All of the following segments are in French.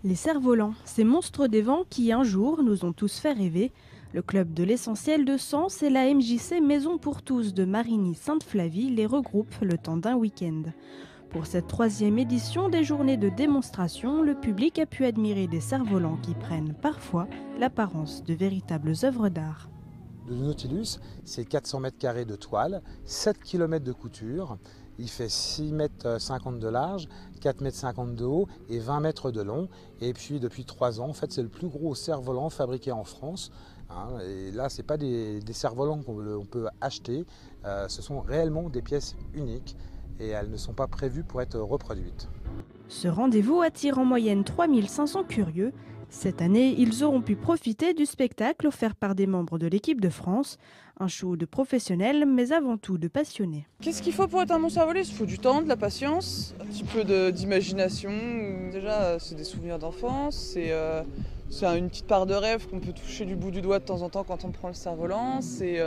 Les cerfs-volants, ces monstres des vents qui un jour nous ont tous fait rêver. Le club de l'essentiel de Sens et la MJC Maison pour tous de Marigny-Sainte-Flavie les regroupent le temps d'un week-end. Pour cette troisième édition des journées de démonstration, le public a pu admirer des cerfs-volants qui prennent parfois l'apparence de véritables œuvres d'art. Le Nautilus, c'est 400 mètres carrés de toile, 7 km de couture, il fait 6,50 mètres de large, 4,50 mètres de haut et 20 mètres de long. Et puis depuis 3 ans, en fait, c'est le plus gros cerf-volant fabriqué en France. Et là, ce n'est pas des cerfs-volants qu'on peut acheter, ce sont réellement des pièces uniques et elles ne sont pas prévues pour être reproduites. Ce rendez-vous attire en moyenne 3500 curieux. Cette année, ils auront pu profiter du spectacle offert par des membres de l'équipe de France. Un show de professionnels, mais avant tout de passionnés. Qu'est-ce qu'il faut pour être un bon cerf-voliste ? Il faut du temps, de la patience, un petit peu d'imagination. Déjà, c'est des souvenirs d'enfance, c'est une petite part de rêve qu'on peut toucher du bout du doigt de temps en temps quand on prend le cerf-volant. C'est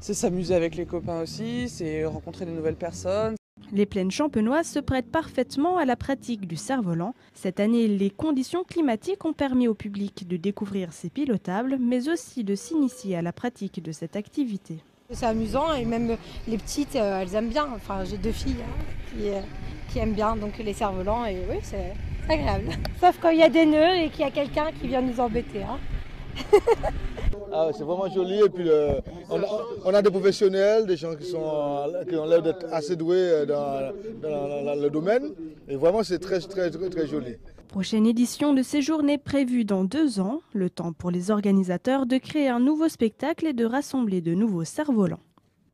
s'amuser avec les copains aussi, c'est rencontrer de nouvelles personnes. Les plaines champenoises se prêtent parfaitement à la pratique du cerf-volant. Cette année, les conditions climatiques ont permis au public de découvrir ces pilotables, mais aussi de s'initier à la pratique de cette activité. C'est amusant et même les petites, elles aiment bien. Enfin, j'ai 2 filles qui aiment bien donc les cerfs-volants et oui, c'est agréable. Sauf quand il y a des nœuds et qu'il y a quelqu'un qui vient nous embêter. Ah, c'est vraiment joli et puis on a des professionnels, des gens qui ont l'air d'être assez doués dans le domaine et vraiment c'est très joli. Prochaine édition de ces journées prévue dans 2 ans, le temps pour les organisateurs de créer un nouveau spectacle et de rassembler de nouveaux cerfs-volants.